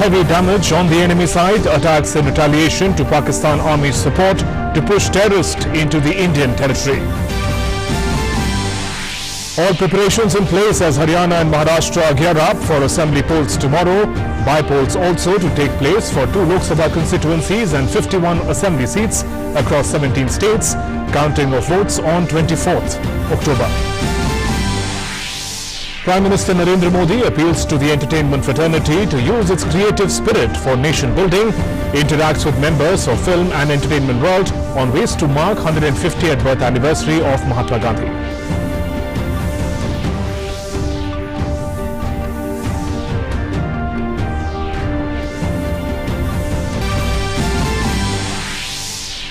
Heavy damage on the enemy side, attacks in retaliation to Pakistan Army's support to push terrorists into the Indian territory. All preparations in place as Haryana and Maharashtra gear up for assembly polls tomorrow. By-polls also to take place for 2 Lok Sabha constituencies and 51 assembly seats across 17 states. Counting of votes on 24th October. Prime Minister Narendra Modi appeals to the entertainment fraternity to use its creative spirit for nation building, interacts with members of film and entertainment world on ways to mark 150th birth anniversary of Mahatma Gandhi.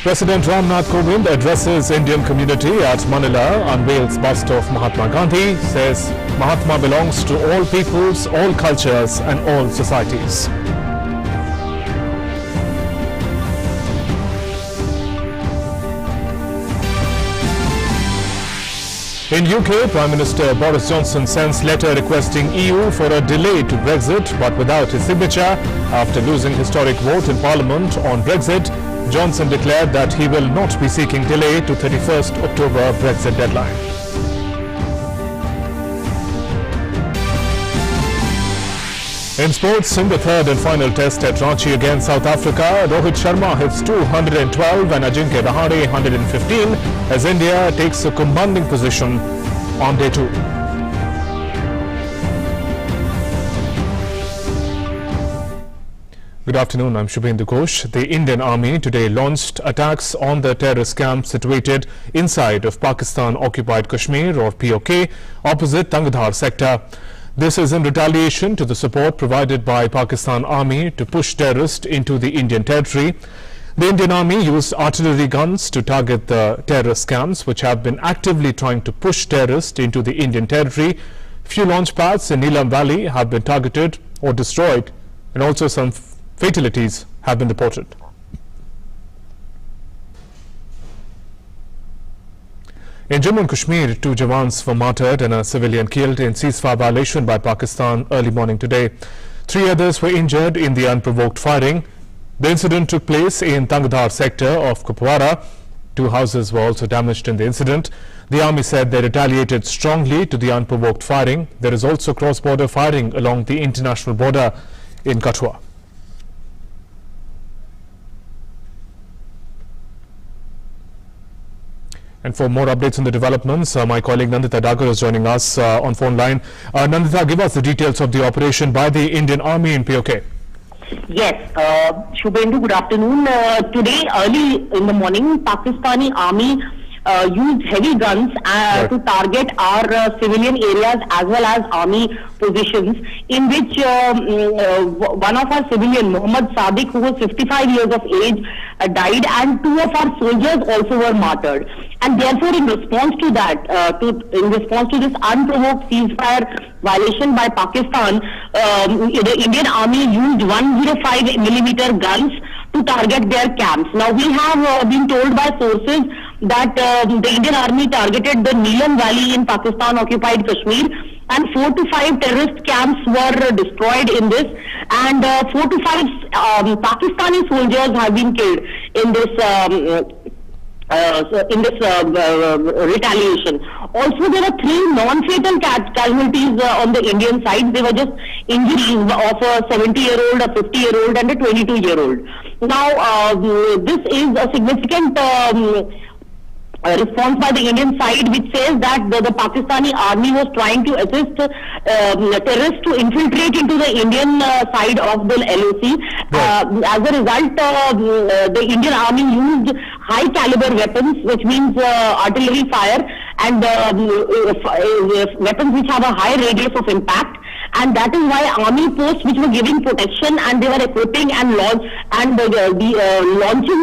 President Ramnath Kovind addresses Indian community at Manila, unveils bust of Mahatma Gandhi, says Mahatma belongs to all peoples, all cultures and all societies. In UK, Prime Minister Boris Johnson sends letter requesting EU for a delay to Brexit, but without his signature. After losing historic vote in Parliament on Brexit, Johnson declared that he will not be seeking delay to 31st October Brexit deadline. In sports, in the third and final test at Ranchi against South Africa, Rohit Sharma hits 212 and Ajinkya Rahane 115 as India takes a commanding position on day 2. Good afternoon, I'm Shubhendu Ghosh. The Indian Army today launched attacks on the terrorist camp situated inside of Pakistan-occupied Kashmir or POK opposite Tangdhar sector. This is in retaliation to the support provided by Pakistan Army to push terrorists into the Indian territory. The Indian Army used artillery guns to target the terrorist camps which have been actively trying to push terrorists into the Indian territory. Few launch pads in Neelam Valley have been targeted or destroyed, and also some fatalities have been reported. In Jammu and Kashmir, 2 Jawans were martyred and a civilian killed in ceasefire violation by Pakistan early morning today. 3 others were injured in the unprovoked firing. The incident took place in Tangdhar sector of Kupwara. 2 houses were also damaged in the incident. The army said they retaliated strongly to the unprovoked firing. There is also cross-border firing along the international border in Kathua. And for more updates on the developments, my colleague Nandita Dagar is joining us on phone line. Nandita, give us the details of the operation by the Indian Army in POK. Yes, Shubhendu, good afternoon. Today, early in the morning, Pakistani Army used heavy guns to target our civilian areas as well as army positions, in which one of our civilian, Muhammad Sadiq, who was 55 years of age, died, and 2 of our soldiers also were martyred. And therefore, in response to that, in response to this unprovoked ceasefire violation by Pakistan, the Indian Army used 105mm guns to target their camps. Now, we have been told by sources that the Indian Army targeted the Neelam Valley in Pakistan-occupied Kashmir, and 4 to 5 terrorist camps were destroyed in this, and 4 to 5 Pakistani soldiers have been killed in this retaliation. Also, there are 3 non-fatal casualties on the Indian side. They were just injuries of a 70-year-old, a 50-year-old and a 22-year-old. Now, this is a significant response by the Indian side, which says that the Pakistani army was trying to assist terrorists to infiltrate into the Indian side of the LOC. As a result, the Indian army used high caliber weapons, which means artillery fire, and weapons which have a high radius of impact. And that is why army posts which were giving protection, and they were equipping and launching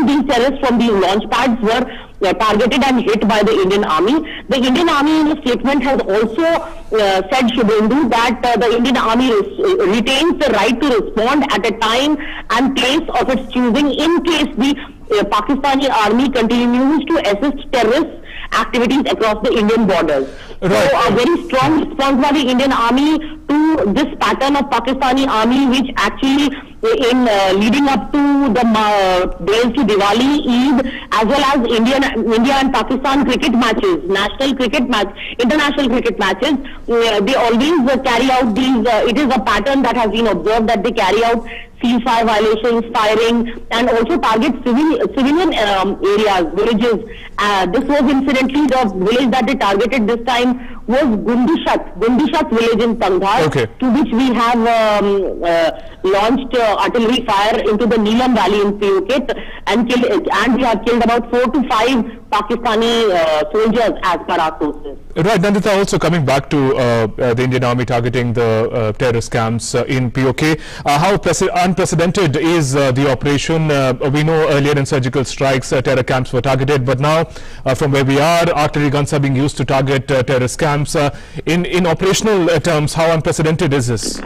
these terrorists from these launch pads were targeted and hit by the Indian Army. The Indian Army in a statement has also said, Shubhendu, that the Indian Army retains the right to respond at a time and place of its choosing in case the Pakistani Army continues to assist terrorists activities across the Indian borders. Right. So a very strong response by the Indian Army to this pattern of Pakistani Army, which actually in leading up to the days to Diwali, Eid, as well as India and Pakistan cricket matches, international cricket matches, they always carry out these, it is a pattern that has been observed that they carry out ceasefire violations, firing, and also target civilian areas, villages. This was incidentally the village that they targeted this time was Gundishat village in Tangdhar, to which we have launched artillery fire into the Neelam Valley in POK, and we have killed about 4 to 5 Pakistani soldiers as per our sources. Right, Nandita, also coming back to the Indian Army targeting the terrorist camps in POK, how unprecedented is the operation? We know earlier in surgical strikes terror camps were targeted, but now from where we are, artillery guns are being used to target terrorist camps. In operational terms, how unprecedented is this?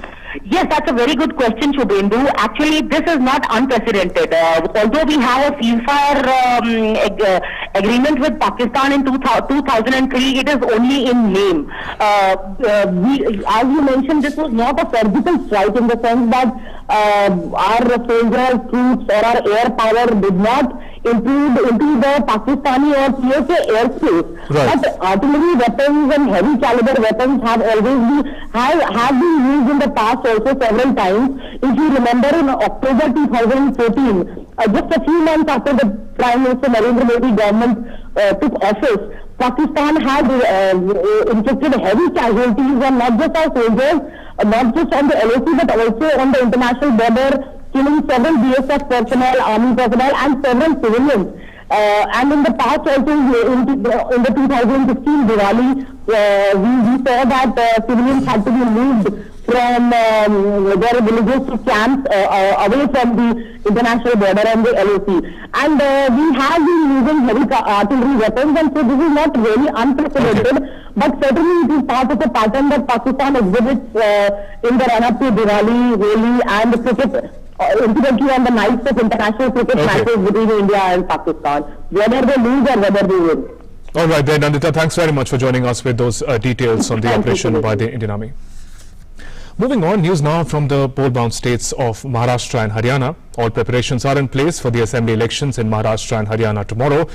Yes, that's a very good question, Shubhendu. Actually, this is not unprecedented. Although we have a ceasefire agreement with Pakistan in 2003, it is only in name. As you mentioned, this was not a surgical strike in the sense that our soldiers, troops or our air power did not intrude into the Pakistani or POK airspace. Right. But artillery weapons and heavy caliber weapons have always been used in the past also several times. If you remember, in October 2014, just a few months after the Prime Minister Narendra Modi government took office, Pakistan had inflicted heavy casualties on not just our soldiers, not just on the LOC but also on the international border, killing several BSF personnel, army personnel and several civilians. And in the past also, in the 2016 Diwali, we saw that civilians had to be moved from their villages to camps away from the international border and the LOC. And we have been using heavy artillery weapons, and so this is not really unprecedented, but certainly it is part of a pattern that Pakistan exhibits in the run-up to Diwali, Holi and the cricket. Incidentally, on the nights of international cricket matches between India and Pakistan, whether they lose or whether they win. All right, then, Nandita, thanks very much for joining us with those details on the operation by the Indian Army. Moving on, news now from the poll-bound states of Maharashtra and Haryana. All preparations are in place for the assembly elections in Maharashtra and Haryana tomorrow.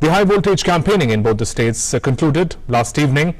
The high-voltage campaigning in both the states concluded last evening.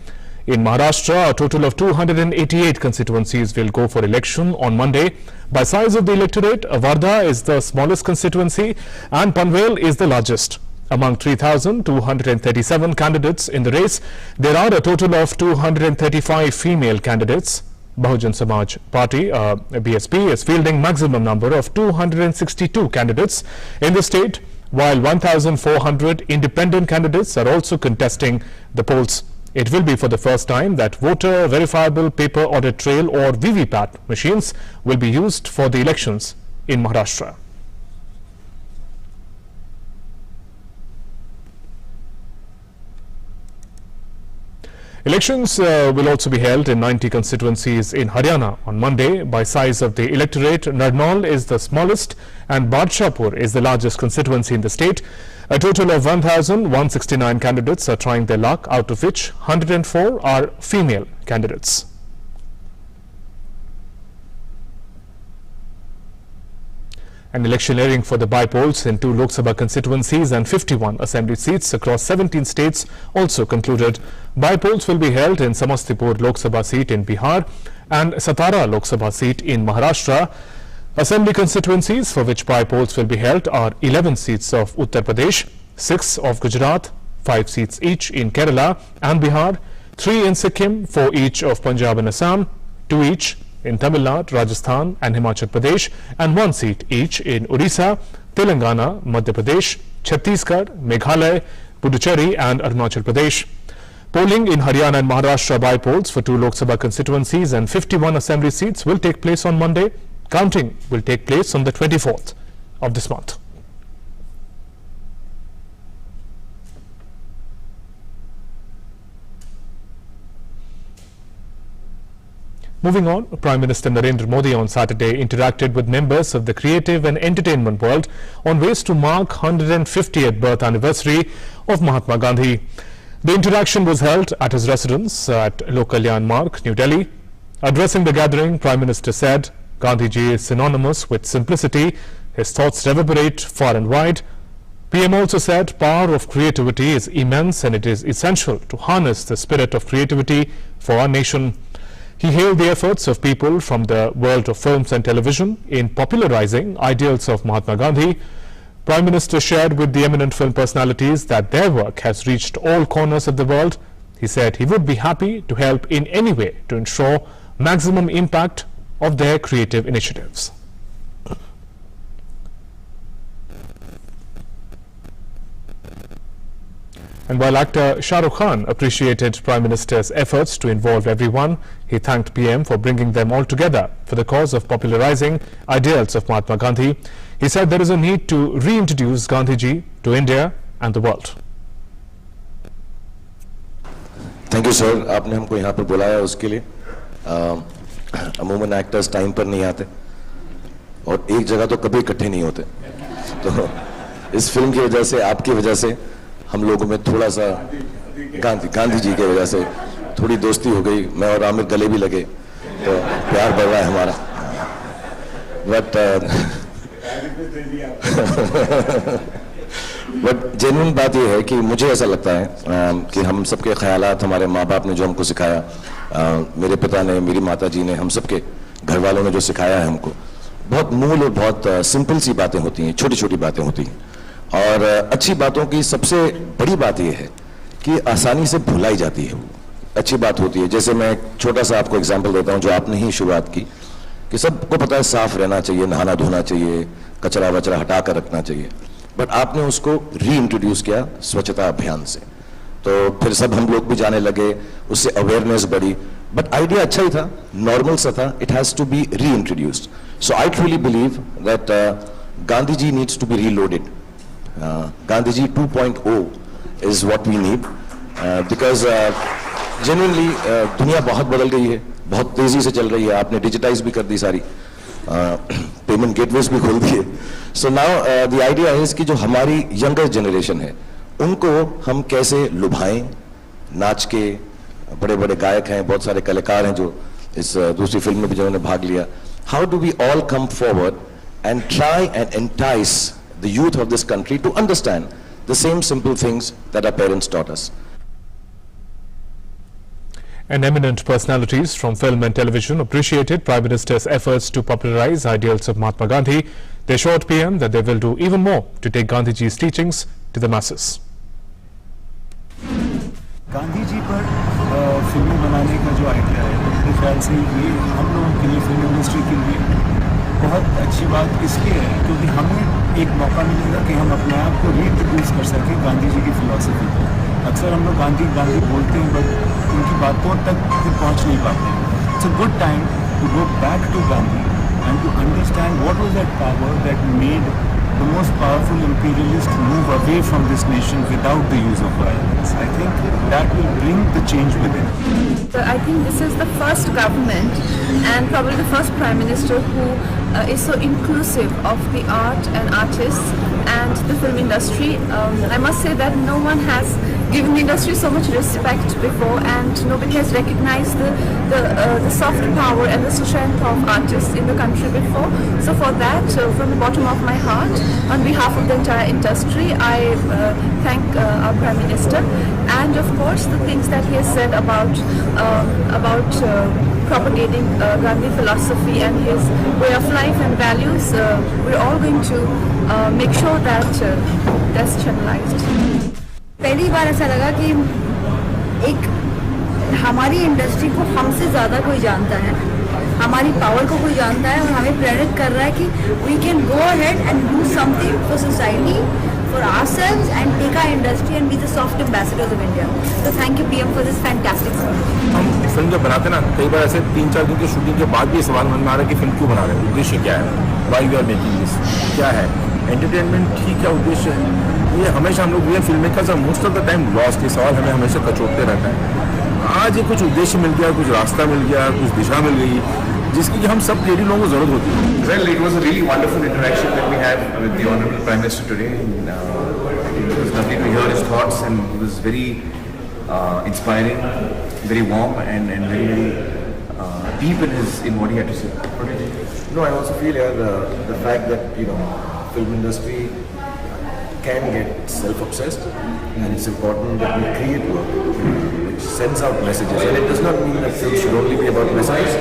In Maharashtra, a total of 288 constituencies will go for election on Monday. By size of the electorate, Wardha is the smallest constituency and Panvel is the largest. Among 3,237 candidates in the race, there are a total of 235 female candidates. Bahujan Samaj Party, BSP, is fielding maximum number of 262 candidates in the state, while 1,400 independent candidates are also contesting the polls. It will be for the first time that voter verifiable paper audit trail or VVPAT machines will be used for the elections in Maharashtra. Elections will also be held in 90 constituencies in Haryana on Monday. By size of the electorate, Narnaul is the smallest and Badshapur is the largest constituency in the state. A total of 1,169 candidates are trying their luck, out of which 104 are female candidates. An electioneering for the by-polls in 2 Lok Sabha constituencies and 51 assembly seats across 17 states also concluded. By-polls will be held in Samastipur Lok Sabha seat in Bihar and Satara Lok Sabha seat in Maharashtra. Assembly constituencies for which by-polls will be held are 11 seats of Uttar Pradesh, 6 of Gujarat, 5 seats each in Kerala and Bihar, 3 in Sikkim, 4 each of Punjab and Assam, 2 each in Tamil Nadu, Rajasthan and Himachal Pradesh, and 1 seat each in Odisha, Telangana, Madhya Pradesh, Chhattisgarh, Meghalaya, Puducherry and Arunachal Pradesh. Polling in Haryana and Maharashtra by-polls for 2 Lok Sabha constituencies and 51 assembly seats will take place on Monday. Counting will take place on the 24th of this month. Moving on, Prime Minister Narendra Modi on Saturday interacted with members of the creative and entertainment world on ways to mark 150th birth anniversary of Mahatma Gandhi. The interaction was held at his residence at Lok Kalyan Marg, New Delhi. Addressing the gathering, Prime Minister said, Gandhiji is synonymous with simplicity. His thoughts reverberate far and wide. PM also said power of creativity is immense and it is essential to harness the spirit of creativity for our nation. He hailed the efforts of people from the world of films and television in popularizing ideals of Mahatma Gandhi. Prime Minister shared with the eminent film personalities that their work has reached all corners of the world. He said he would be happy to help in any way to ensure maximum impact of their creative initiatives. And while actor Shah Rukh Khan appreciated Prime Minister's efforts to involve everyone, he thanked PM for bringing them all together for the cause of popularizing ideals of Mahatma Gandhi. He said there is a need to reintroduce Gandhiji to India and the world. Thank you, sir. आपने हमको यहाँ पर बुलाया उसके लिए. अमूमन actors time पर नहीं आते और एक जगह तो कभी इकट्ठे नहीं होते. तो इस फिल्म की वजह से, आपकी वजह से हम लोगों में थोड़ा सा गांधी जी की वजह से थोड़ी दोस्ती हो गई. मैं और आमिर गले भी लगे, तो प्यार बढ़ रहा है हमारा. बट जेन्युइन बात यह है कि मुझे ऐसा लगता है कि हम सबके ख्यालात, हमारे माँ बाप ने जो हमको सिखाया, मेरे पिता ने, मेरी माता जी ने, हम सबके घर वालों ने जो सिखाया है हमको, बहुत मूल और बहुत सिंपल सी बातें होती हैं, छोटी छोटी बातें होती हैं. और अच्छी बातों की सबसे बड़ी बात यह है कि आसानी से भुलाई जाती है. वो अच्छी बात होती है. जैसे मैं एक छोटा सा आपको एग्जांपल देता हूं, जो आपने ही शुरुआत की, कि सबको पता है साफ रहना चाहिए, नहाना धोना चाहिए, कचरा वचरा हटा कर रखना चाहिए. बट आपने उसको री इंट्रोड्यूस किया स्वच्छता अभियान से, तो फिर सब हम लोग भी जाने लगे, उससे अवेयरनेस बढ़ी. बट आइडिया अच्छा ही था, नॉर्मल सा था. It has to be reintroduced. So I truly believe that Gandhi ji needs to be reloaded. Gandhiji 2.0 is what we need because genuinely दुनिया बहुत बदल गई है, बहुत तेजी से चल रही है. आपने डिजिटाइज भी कर दी सारी, पेमेंट गेटवेज भी खोल दिए. So now the idea is कि जो हमारी यंगर जनरेशन है उनको हम कैसे लुभाएं. नाच के बड़े बड़े गायक हैं, बहुत सारे कलाकार हैं जो इस दूसरी फिल्म में भी जिन्होंने भाग लिया. How do we all come forward and try and entice the youth of this country to understand the same simple things that our parents taught us. And eminent personalities from film and television appreciated Prime Minister's efforts to popularize ideals of Mahatma Gandhi. They assured PM that they will do even more to take Gandhiji's teachings to the masses. Gandhi ji पर फिल्में बनाने का जो idea है, मेरे ख्याल से ये हम लोगों के लिए, फिल्म इंडस्ट्री के लिए बहुत अच्छी बात इसलिए है क्योंकि हमें एक मौका मिलेगा कि हम अपने आप को रीइंट्रोड्यूस कर सकें गांधी जी की फिलॉसफी को. अक्सर हम लोग गांधी गांधी बोलते हैं बट उनकी बातों तक फिर पहुंच नहीं पाते. It's a good time to go back to Gandhi and to understand what was that power that made the most powerful imperialist move away from this nation without the use of violence. I think that will bring the change within. So I think this is the first government and probably the first Prime Minister who is so inclusive of the art and artists and the film industry. I must say that no one has given the industry so much respect before, and nobody has recognized the soft power and the strength of artists in the country before. So for that, from the bottom of my heart, on behalf of the entire industry, I thank our Prime Minister, and of course the things that he has said about propagating Gandhi philosophy and his way of life and values. We're all going to make sure that that's channelized. पहली बार ऐसा लगा कि एक हमारी industry को हमसे ज़्यादा कोई जानता है, हमारी पावर को कोई जानता है और हमें प्रेरित कर रहा है कि we can go ahead and do something for society, for ourselves and take our industry and be the soft ambassadors of India. So thank you PM for this fantastic film. हम फिल्म जब बनाते ना, कई बार ऐसे 3-4 दिन की shooting के बाद भी सवाल मन में आ रहा है कि फिल्म क्यों बना रहे हैं, उद्देश्य क्या है, why you are making this, क्या है एंटरटेनमेंट, ठीक क्या उद्देश्य है. ये हमेशा हम लोग film makers are most of the time lost. ये सवाल हमें हमेशा कचोटते रहता है. आज ये कुछ उद्देश्य मिल गया, कुछ रास्ता मिल गया, कुछ दिशा मिल गई, जिसकी कि हम सब क्रिएटिव लोगों को जरूरत होती है. Well, it was a really wonderful interaction that we had with the Honorable Prime Minister today. It was lovely to hear his thoughts, and he was very inspiring, very warm, and very deep in what he had to say. No, I also feel the fact that film industry can get self-obsessed, and it's important that we create work which sends out messages. And it does not mean that film should only be about messages,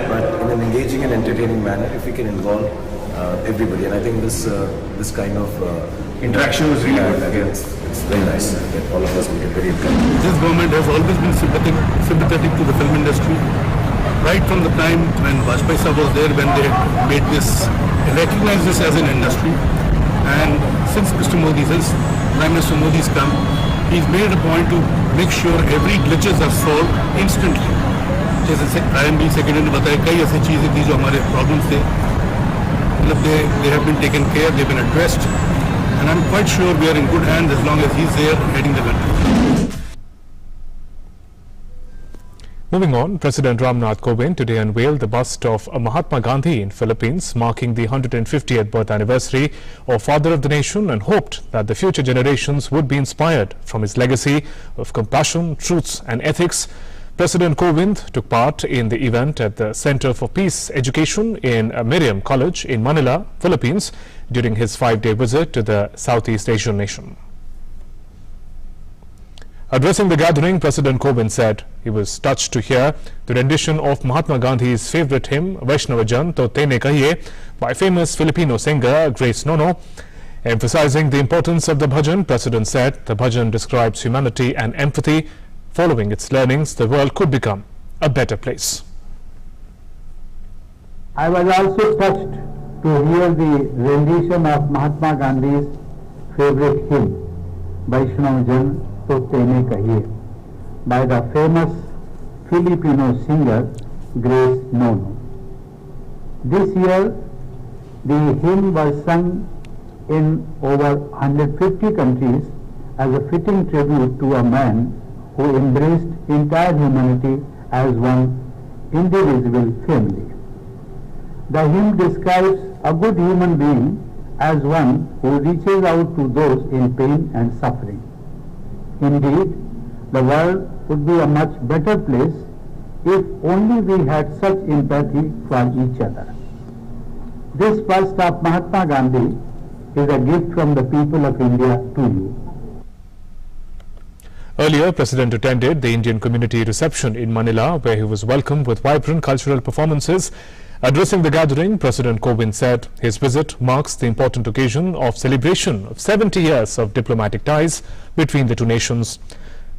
but in an engaging and entertaining manner, if we can involve everybody. And I think this kind of Interaction was really good. again, it's very nice that all of us will get very encouraged. This government has always been sympathetic to the film industry. Right from the time when Vajpayee Sahab was there, when they made this, recognized this as an industry. And since Mr. Modi, since Prime Minister Modi's come, he's made a point to make sure every glitches are solved instantly. जैसे IMB secretary ने बताया कई ऐसी चीजें थी जो हमारे problems थे, मतलब they have been taken care, they've been addressed, and I'm quite sure we are in good hands as long as he's there heading the country. Moving on, President Ramnath Kovind today unveiled the bust of Mahatma Gandhi in Philippines, marking the 150th birth anniversary of Father of the Nation, and hoped that the future generations would be inspired from his legacy of compassion, truth and ethics. President Kovind took part in the event at the Center for Peace Education in Miriam College in Manila, Philippines, during his 5-day visit to the Southeast Asian nation. Addressing the gathering, President Kovind said he was touched to hear the rendition of Mahatma Gandhi's favorite hymn, Vaishnavajan To Tene Kahiye, by famous Filipino singer Grace Nono. Emphasizing the importance of the bhajan, President said the bhajan describes humanity and empathy. Following its learnings, the world could become a better place. I was also touched to hear the rendition of Mahatma Gandhi's favorite hymn, Vaishnavajan To Tene Kahiye, by the famous Filipino singer Grace Nono. This year, the hymn was sung in over 150 countries as a fitting tribute to a man who embraced entire humanity as one indivisible family. The hymn describes a good human being as one who reaches out to those in pain and suffering. Indeed, the world would be a much better place if only we had such empathy for each other. This bust of Mahatma Gandhi is a gift from the people of India to you. Earlier, President attended the Indian community reception in Manila, where he was welcomed with vibrant cultural performances. Addressing the gathering, President Kovind said his visit marks the important occasion of celebration of 70 years of diplomatic ties between the two nations.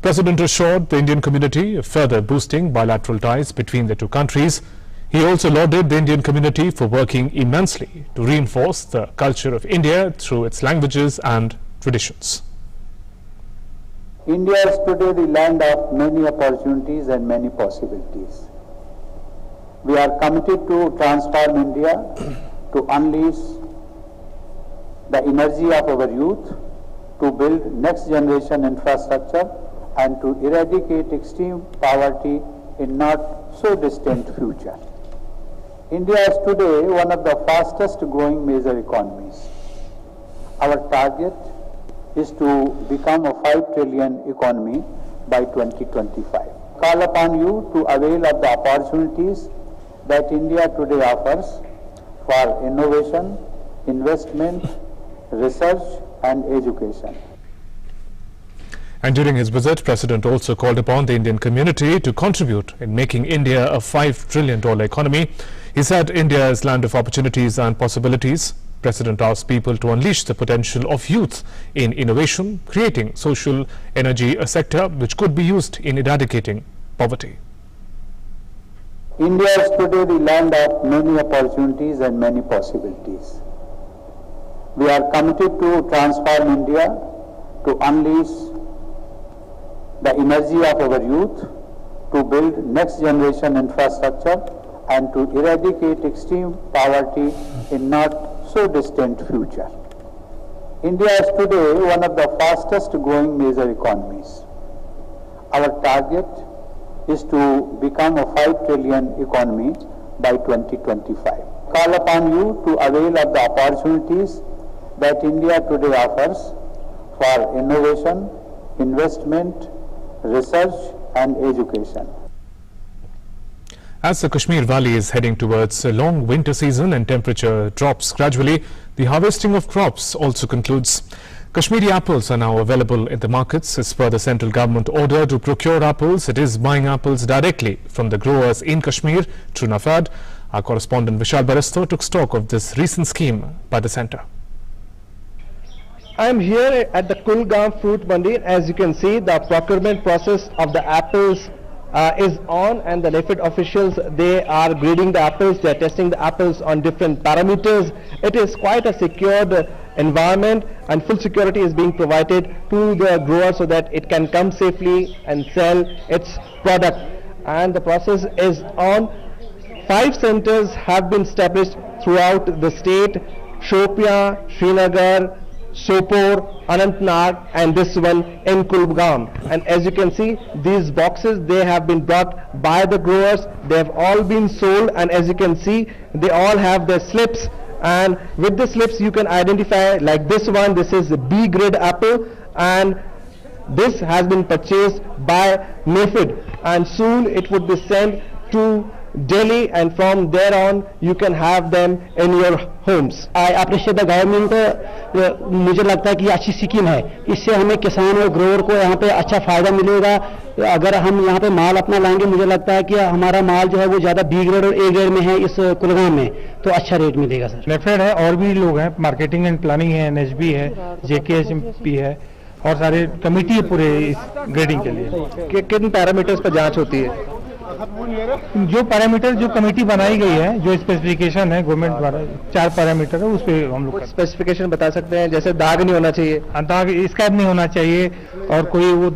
President assured the Indian community of further boosting bilateral ties between the two countries. He also lauded the Indian community for working immensely to reinforce the culture of India through its languages and traditions. India is today the land of many opportunities and many possibilities. We are committed to transform India, to unleash the energy of our youth, to build next generation infrastructure, and to eradicate extreme poverty in not so distant future. India is today one of the fastest growing major economies. Our target is to become a 5 trillion economy by 2025. Call upon you to avail of the opportunities that India today offers for innovation, investment, research and education. And during his visit, President also called upon the Indian community to contribute in making India a $5 trillion economy. He said India is land of opportunities and possibilities. President asked people to unleash the potential of youth in innovation, creating social energy, a sector which could be used in eradicating poverty. India is today the land of many opportunities and many possibilities. We are committed to transform India, to unleash the energy of our youth, to build next generation infrastructure and to eradicate extreme poverty in not so distant future. India is today one of the fastest growing major economies. Our target is to become a 5 trillion economy by 2025. Call upon you to avail of the opportunities that India today offers for innovation, investment, research and education. As the Kashmir Valley is heading towards a long winter season and temperature drops gradually, the harvesting of crops also concludes. Kashmiri apples are now available in the markets. As per the central government order to procure apples, it is buying apples directly from the growers in Kashmir through NAFAD. Our correspondent Vishal Baristo took stock of this recent scheme by the centre. I am here at the Kulgam Fruit Mandi. As you can see, the procurement process of the apples is on, and the NAFED officials, they are grading the apples, they are testing the apples on different parameters. It is quite a secured environment, and full security is being provided to the grower so that it can come safely and sell its product. And the process is on. 5 centers have been established throughout the state: Shopia, Srinagar, Sopor, Anantnag, and this one in Kulgam. And as you can see, these boxes, they have been brought by the growers. They have all been sold, and as you can see, they all have their slips. And with the slips, you can identify, like this one, this is a B grade apple, and this has been purchased by NAFED, and soon it would be sent to Delhi, and from there on you can have them in your homes. I appreciate the government. मुझे लगता है कि अच्छी scheme है. इससे हमें किसान और ग्रोवर को यहाँ पे अच्छा फायदा मिलेगा. अगर हम यहाँ पे माल अपना लाएंगे, मुझे लगता है कि हमारा माल जो है वो ज़्यादा बी ग्रेड और ए ग्रेड में है इस कुलगाम में, तो अच्छा रेट मिलेगा सर. नेफेड है और भी लोग हैं, मार्केटिंग एंड प्लानिंग है, एनएचबी है, जेकेएचएमपी है और सारे कमेटी है पूरे इस ग्रेडिंग के लिए. किन पैरामीटर्स पर जांच होती है? जो पैरामीटर जो कमेटी बनाई गई है, जो स्पेसिफिकेशन है गवर्नमेंट द्वारा, 4 पैरामीटर है, उस पे हम लोग स्पेसिफिकेशन बता सकते हैं. जैसे दाग नहीं होना चाहिए, दाग स्कैब नहीं होना चाहिए, और कोई वो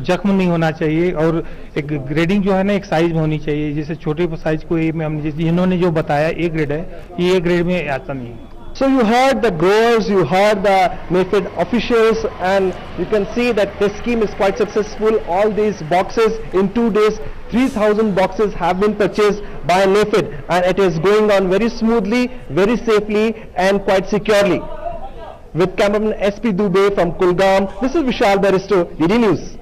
जख्म नहीं होना चाहिए, और एक ग्रेडिंग जो है ना एक साइज में होनी चाहिए. जैसे छोटे साइज को ए में हम इन्होंने जो बताया ए ग्रेड है, ये ए ग्रेड में आता नहीं है. So you heard the growers, you heard the NAFED officials, and you can see that this scheme is quite successful. All these boxes in 2 days, 3,000 boxes have been purchased by NAFED, and it is going on very smoothly, very safely, and quite securely. With cameraman SP Dubey from Kulgam, this is Vishal Baristo, DD News.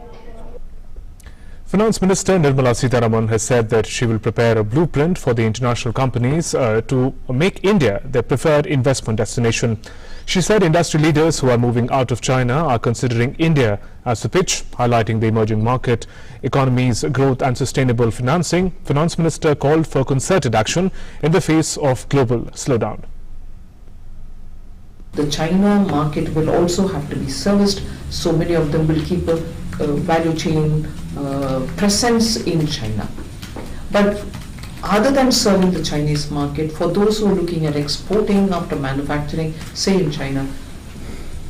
Finance Minister Nirmala Sitharaman has said that she will prepare a blueprint for the international companies to make India their preferred investment destination. She said industry leaders who are moving out of China are considering India as the pitch, highlighting the emerging market economy's growth and sustainable financing. Finance Minister called for concerted action in the face of global slowdown. The China market will also have to be serviced, so many of them will keep a value chain presence in China. But other than serving the Chinese market, for those who are looking at exporting after manufacturing, say in China,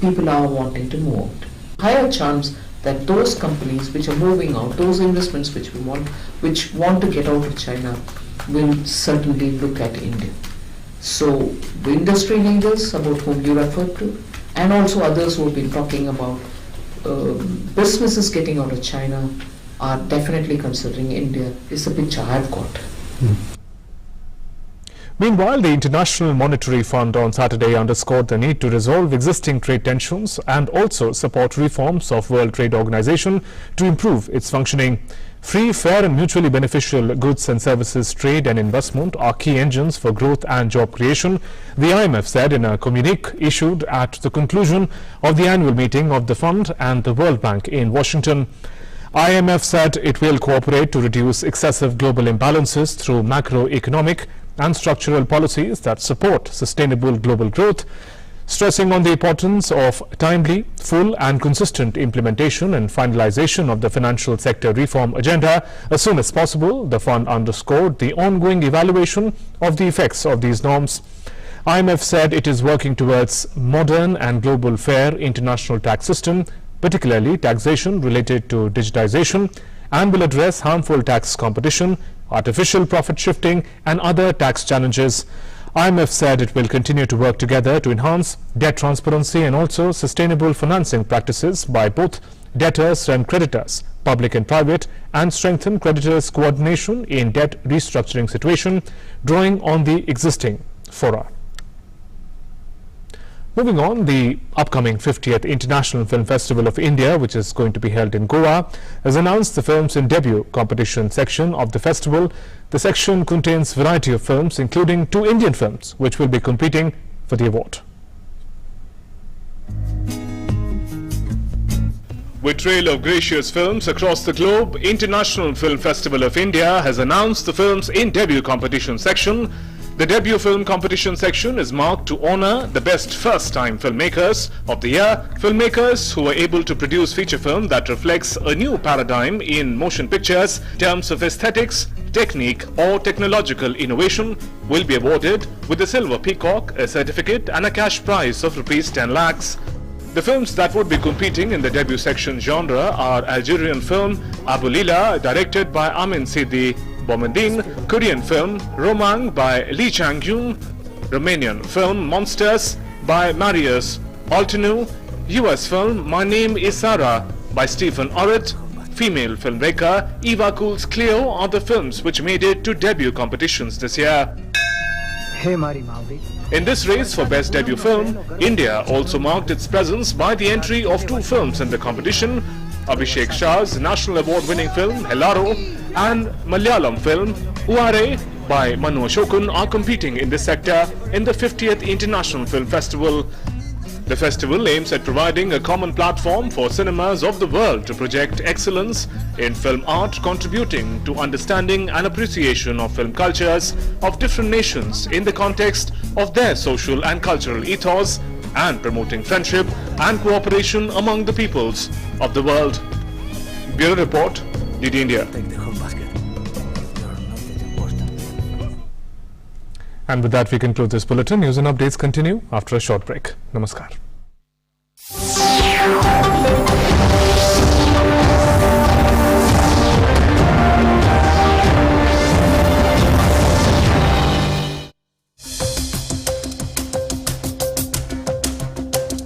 people are wanting to move out. Higher chance that those companies which are moving out, those investments which want to get out of China, will certainly look at India. So the industry leaders about whom you referred to, and also others who have been talking about businesses getting out of China, are definitely considering India is the picture I've got. Meanwhile, the International Monetary Fund on Saturday underscored the need to resolve existing trade tensions and also support reforms of World Trade Organization to improve its functioning. Free, fair and mutually beneficial goods and services trade and investment are key engines for growth and job creation, the IMF said in a communique issued at the conclusion of the annual meeting of the fund and the World Bank in Washington. IMF said it will cooperate to reduce excessive global imbalances through macroeconomic and structural policies that support sustainable global growth, stressing on the importance of timely, full and consistent implementation and finalization of the financial sector reform agenda as soon as possible. The fund underscored the ongoing evaluation of the effects of these norms. IMF said it is working towards modern and global fair international tax system, particularly taxation related to digitization, and will address harmful tax competition, artificial profit shifting and other tax challenges. IMF said it will continue to work together to enhance debt transparency and also sustainable financing practices by both debtors and creditors, public and private, and strengthen creditors' coordination in debt restructuring situation, drawing on the existing fora. Moving on, the upcoming 50th International Film Festival of India, which is going to be held in Goa, has announced the Films in Debut competition section of the festival. The section contains a variety of films, including 2 Indian films, which will be competing for the award. With trail of gracious films across the globe, International Film Festival of India has announced the Films in Debut competition section. The debut film competition section is marked to honor the best first-time filmmakers of the year, filmmakers who are able to produce feature film that reflects a new paradigm in motion pictures. In terms of aesthetics, technique or technological innovation will be awarded with a silver peacock, a certificate and a cash prize of ₹10 lakhs. The films that would be competing in the debut section genre are Algerian film Abu Lila, directed by Amin Sidi Boumediene, Korean film Romang by Lee Chang-yoon, Romanian film Monsters by Marius Altinu, US film My Name is Sarah by Stephen Orrit, female filmmaker Eva Cool's Cleo are the films which made it to debut competitions this year. In this race for Best Debut Film, India also marked its presence by the entry of 2 films in the competition. Abhishek Shah's National Award-winning film Helaro and Malayalam film Uare by Manu Ashokun are competing in this sector in the 50th International Film Festival. The festival aims at providing a common platform for cinemas of the world to project excellence in film art, contributing to understanding and appreciation of film cultures of different nations in the context of their social and cultural ethos, and promoting friendship and cooperation among the peoples of the world. Bureau Report, DD India. And with that, we conclude this bulletin. News and updates continue after a short break. Namaskar.